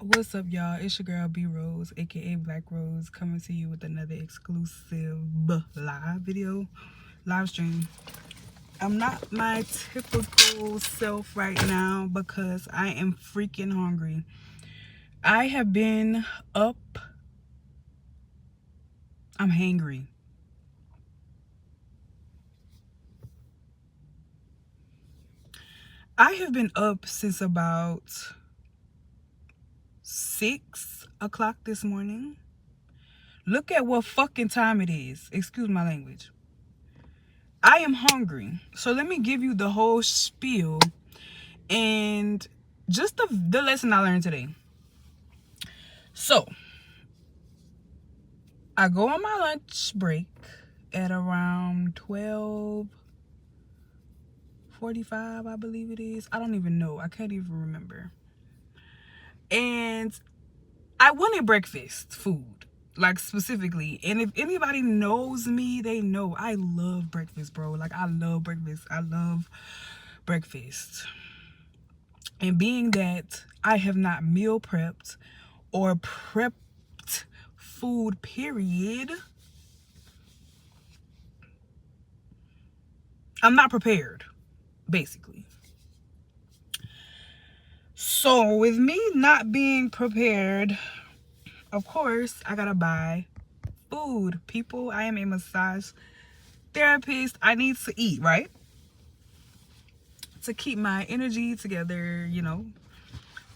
What's up, y'all? It's your girl B Rose, aka Black Rose, coming to you with another exclusive live stream. I'm not my typical self right now because I am freaking hungry. I have been up. I'm hangry. I have been up since about 6 o'clock this morning. Look at what fucking time it is. Excuse my language. I am hungry. So let me give you the whole spiel and just the lesson I learned today. So I go on my lunch break at around 12:45, I believe it is. I don't even know. I can't even remember. And I wanted breakfast food, like specifically. And if anybody knows me, they know I love breakfast, bro. Like I love breakfast. I love breakfast. And being that I have not meal prepped or prepped food, period, I'm not prepared, basically. So with me not being prepared, of course, I gotta buy food. People, I am a massage therapist. I need to eat, right? To keep my energy together, you know.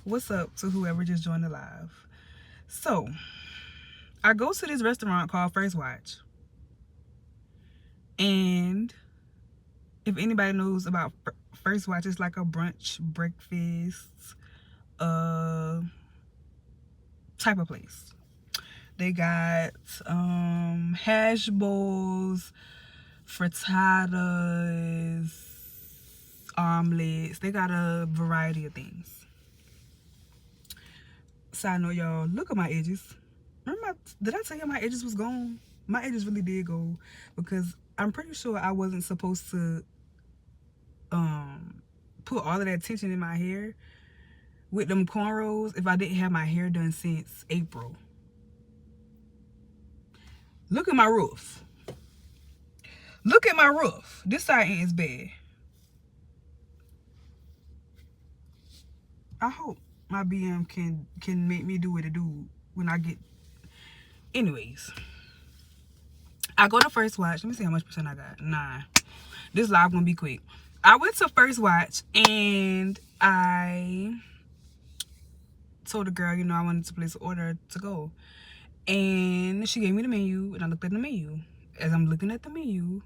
What's up to whoever just joined the live? So, I go to this restaurant called First Watch. And if anybody knows about First Watch, it's like a brunch, breakfast, type of place. They got hash bowls, frittatas, omelets. They got a variety of things. Side note, y'all, look at my edges. Remember, did I tell you my edges was gone? My edges really did go because I'm pretty sure I wasn't supposed to put all of that tension in my hair with them cornrows if I didn't have my hair done since April. Look at my roof. Look at my roof. This side ain't as bad. I hope my BM can make me do what it do when I get. Anyways, I go to First Watch. Let me see how much percent I got. 9. This live gonna be quick. I went to First Watch and I told the girl, you know, I wanted to place an order to go. And she gave me the menu and I looked at the menu. As I'm looking at the menu,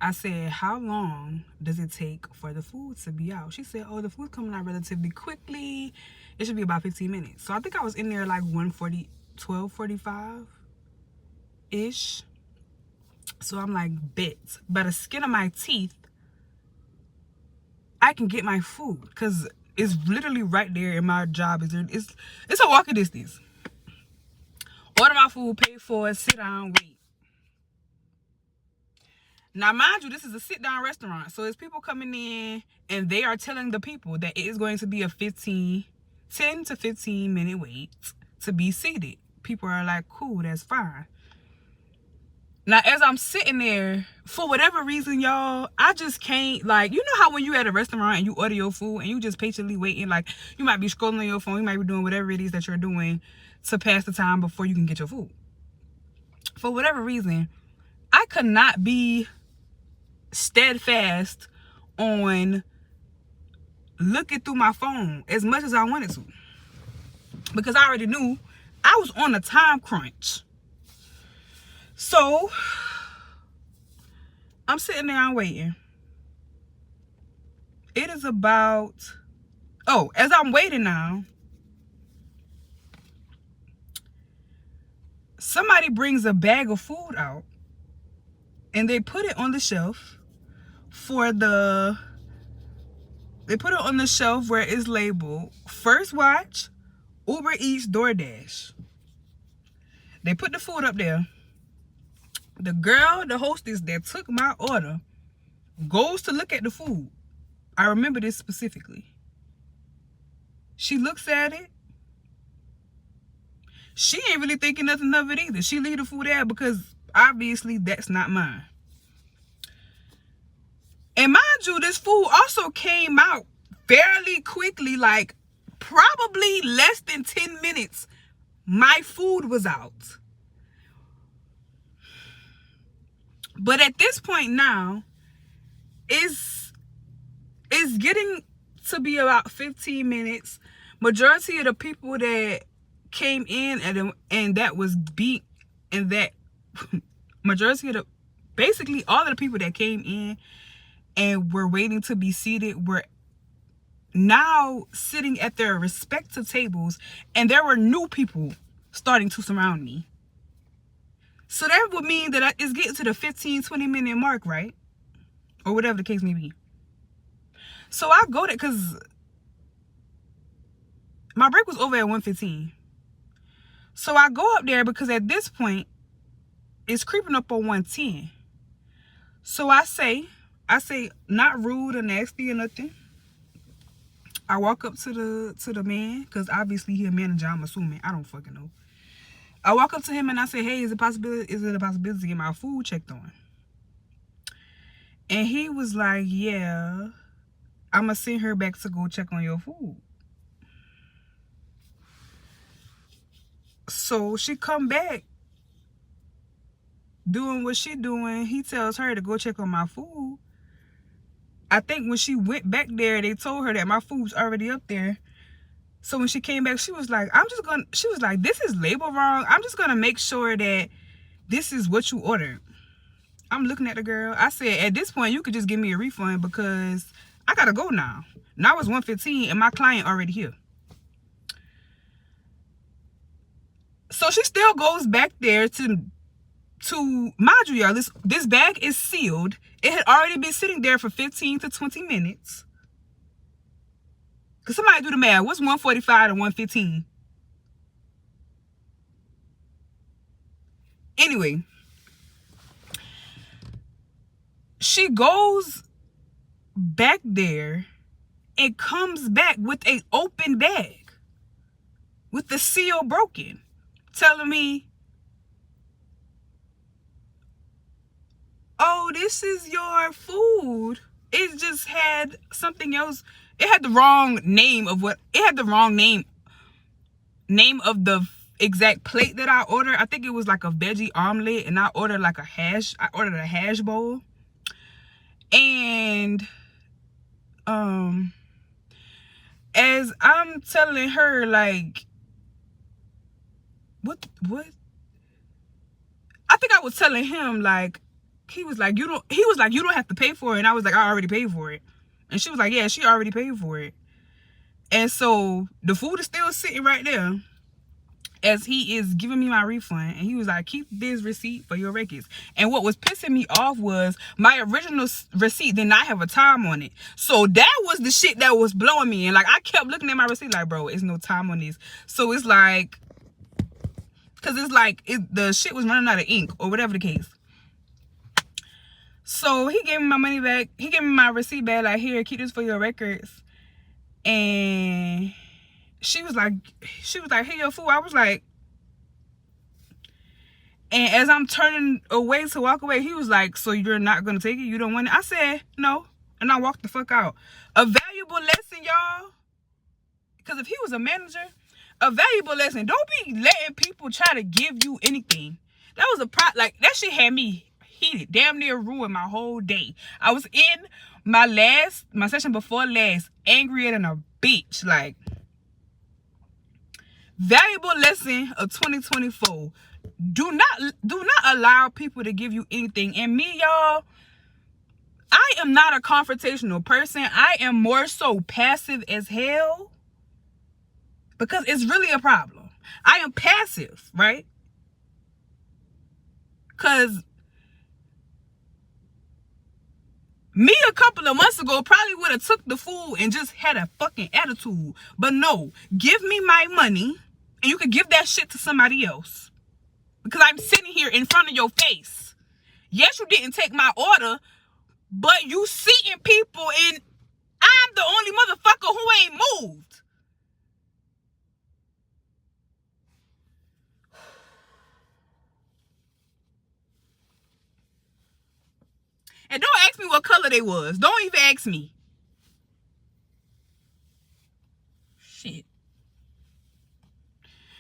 I said, how long does it take for the food to be out? She said, oh, the food's coming out relatively quickly. It should be about 15 minutes. So I think I was in there like 12:45-ish. So I'm like, bet. By the skin of my teeth, I can get my food. Because it's literally right there and my job is there. It's a walking distance. Order my food, pay for it, sit down, wait. Now, mind you, this is a sit-down restaurant. So it's people coming in and they are telling the people that it is going to be a 10 to 15 minute wait to be seated. People are like, cool, that's fine. Now, as I'm sitting there, for whatever reason, y'all, I just can't, like, you know how when you at a restaurant and you order your food and you just patiently waiting, like, you might be scrolling on your phone, you might be doing whatever it is that you're doing to pass the time before you can get your food. For whatever reason, I could not be steadfast on looking through my phone as much as I wanted to, because I already knew I was on a time crunch. So I'm sitting there, I'm waiting. It is about, as I'm waiting now, somebody brings a bag of food out and they put it on the shelf they put it on the shelf where it's labeled First Watch, Uber Eats, DoorDash. They put the food up there. The girl, the hostess that took my order, goes to look at the food. I remember this specifically. She looks at it She ain't really thinking nothing of it either. She leave the food there because obviously that's not mine. And mind you, this food also came out fairly quickly, like probably less than 10 minutes. My food was out. But at this point now, it's getting to be about 15 minutes. Majority of the people that came in and that was beat, and that majority of the, basically all of the people that came in and were waiting to be seated were now sitting at their respective tables, and there were new people starting to surround me. So that would mean that it's getting to the 15-20 minute mark, right? Or whatever the case may be. So I go there because my break was over at 1:15. So I go up there because at this point it's creeping up on 1:10. So I say not rude or nasty or nothing. I walk up to the man, because obviously he a manager, I'm assuming. I don't fucking know. I walk up to him and I say, hey, is it a possibility to get my food checked on? And he was like, yeah, I'm gonna send her back to go check on your food. So she come back doing what she doing. He tells her to go check on my food. I think when she went back there, they told her that my food's already up there. So when she came back, she was like, this is labeled wrong. I'm just gonna make sure that this is what you ordered. I'm looking at the girl. I said, at this point, you could just give me a refund because I gotta go now. Now it's 1:15 and my client already here. So she still goes back there to mind you, y'all, this bag is sealed. It had already been sitting there for 15 to 20 minutes. Cause somebody do the math. What's 1:45 to 1:15? Anyway, she goes back there and comes back with an open bag with the seal broken, telling me, oh, this is your food. It just had something else. It had the wrong name of name of the exact plate that I ordered. I think it was like a veggie omelet, and I ordered like a hash bowl. And as I'm telling her, like, what I think I was telling him, like, he was like, you don't have to pay for it. And I was like, I already paid for it. And she was like, yeah, she already paid for it. And so the food is still sitting right there as he is giving me my refund. And he was like, keep this receipt for your records. And what was pissing me off was my original receipt did not have a time on it. So that was the shit that was blowing me. And like, I kept looking at my receipt like, bro, it's no time on this. So it's like, because it's like the shit was running out of ink or whatever the case. So he gave me my money back. He gave me my receipt back, like, here, keep this for your records. And she was like, here, your food. I was like, and as I'm turning away to walk away, he was like, so you're not going to take it? You don't want it? I said, no. And I walked the fuck out. A valuable lesson, y'all. Because if he was a manager, a valuable lesson. Don't be letting people try to give you anything. That was like, that shit had me heated, damn near ruined my whole day. I was in my session before last, angrier than a bitch. Like, valuable lesson of 2024. Do not allow people to give you anything. And me, y'all, I am not a confrontational person. I am more so passive as hell, because it's really a problem. I am passive, right? Because me a couple of months ago probably would have took the food and just had a fucking attitude. But no, give me my money and you can give that shit to somebody else. Because I'm sitting here in front of your face. Yes, you didn't take my order, but you seating people and I'm the only motherfucker who ain't moved. what color they was. Don't even ask me. Shit.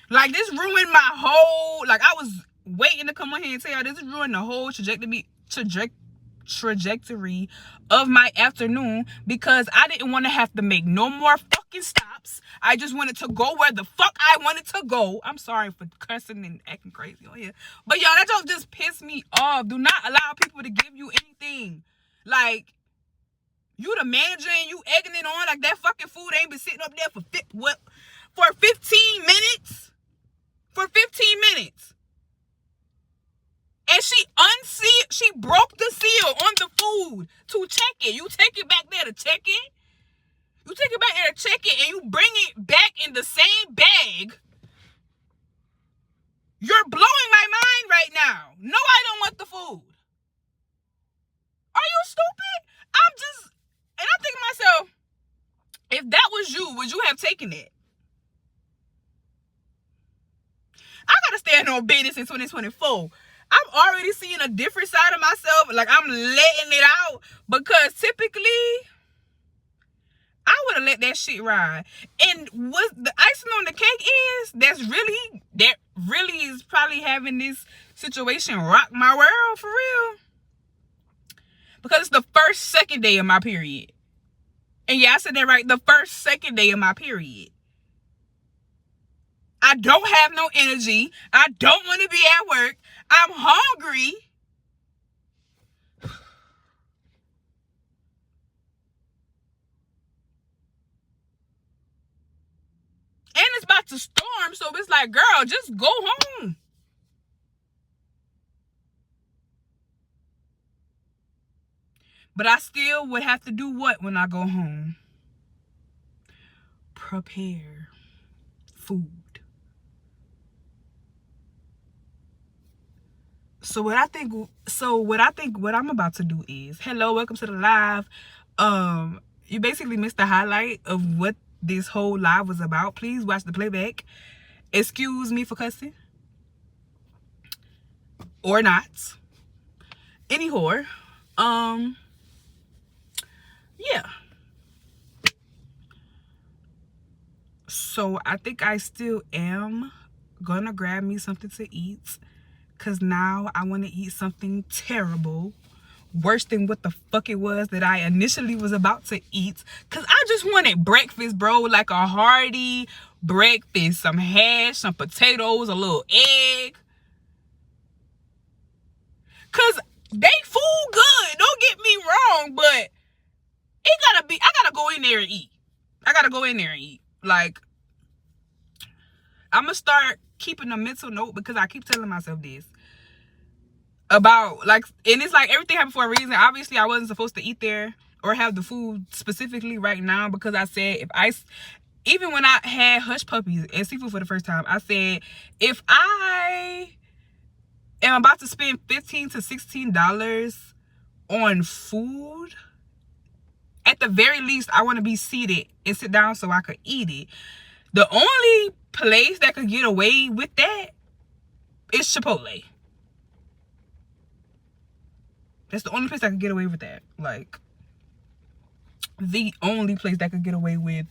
Like, this ruined my whole, like, I was waiting to come on here and tell y'all this ruined the whole trajectory of my afternoon, because I didn't want to have to make no more fucking stops. I just wanted to go where the fuck I wanted to go. I'm sorry for cussing and acting crazy on here, but y'all, that just pissed me off. Do not allow people to give you anything. Like, you the manager and you egging it on like that fucking food ain't been sitting up there for 15 minutes. For 15 minutes. And she broke the seal on the food to check it. You take it back there to check it. You take it back there to check it and you bring it back in the same bag. You're blowing my mind right now. No, I don't want the food. Are you stupid? And I'm thinking to myself, if that was you, would you have taken it? I gotta stand on business in 2024. I'm already seeing a different side of myself. Like, I'm letting it out. Because typically, I would have let that shit ride. And what the icing on the cake is, that really is probably having this situation rock my world for real. Because it's the second day of my period. And yeah, I said that right. The second day of my period. I don't have no energy. I don't want to be at work. I'm hungry. And it's about to storm, so it's like, girl, just go home. But I still would have to do what when I go home? Prepare food. So what I'm about to do is, hello, welcome to the live. You basically missed the highlight of what this whole live was about. Please watch the playback. Excuse me for cussing. Or not. Anyhow. Yeah. So I think I still am gonna grab me something to eat. Because now I want to eat something terrible. Worse than what the fuck it was that I initially was about to eat. Because I just wanted breakfast, bro. Like a hearty breakfast. Some hash, some potatoes, a little egg. Because they food good. Don't get me wrong. But I gotta go in there and eat. Like, I'm going to start keeping a mental note, because I keep telling myself this. About, like, and it's like everything happened for a reason. Obviously, I wasn't supposed to eat there or have the food specifically right now, because I said even when I had hush puppies and seafood for the first time, I said, if I am about to spend $15 to $16 on food, at the very least, I want to be seated and sit down so I could eat it. The only place that could get away with that is Chipotle. That's the only place that could get away with that. Like, the only place that could get away with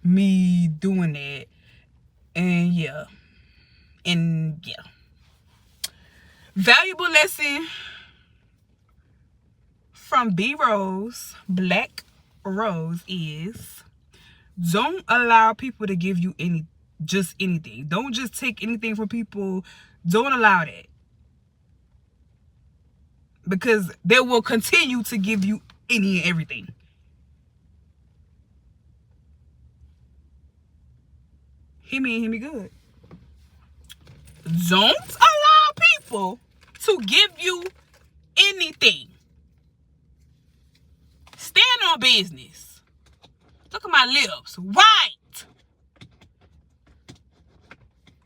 me doing that. And yeah. Valuable lesson from B Rose, Black Rose, is don't allow people to give you just anything. Don't just take anything from people. Don't allow that. Because they will continue to give you any and everything. Hear me good. Don't allow people to give you anything. Stand on business. Look at my lips. White.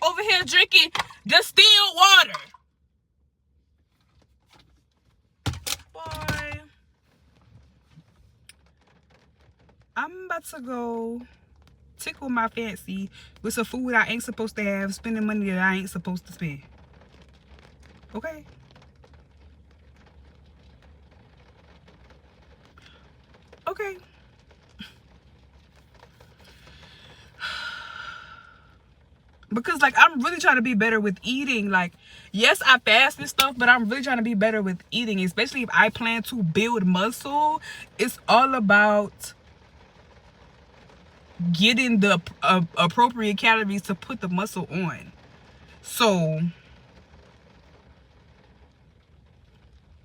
Over here drinking distilled water. Boy. I'm about to go tickle my fancy with some food I ain't supposed to have, spending money that I ain't supposed to spend. Okay? Okay. Because like I'm really trying to be better with eating. Like, yes, I fast and stuff, but I'm really trying to be better with eating, especially if I plan to build muscle. It's all about getting the appropriate calories to put the muscle on. So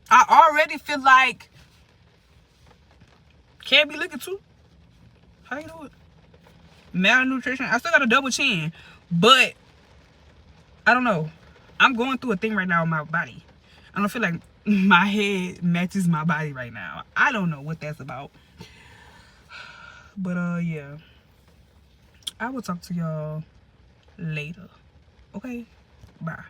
I already feel like can't be looking too. How you do it? Malnutrition. I still got a double chin, but I don't know. I'm going through a thing right now with my body. I don't feel like my head matches my body right now. I don't know what that's about. But yeah. I will talk to y'all later. Okay? Bye.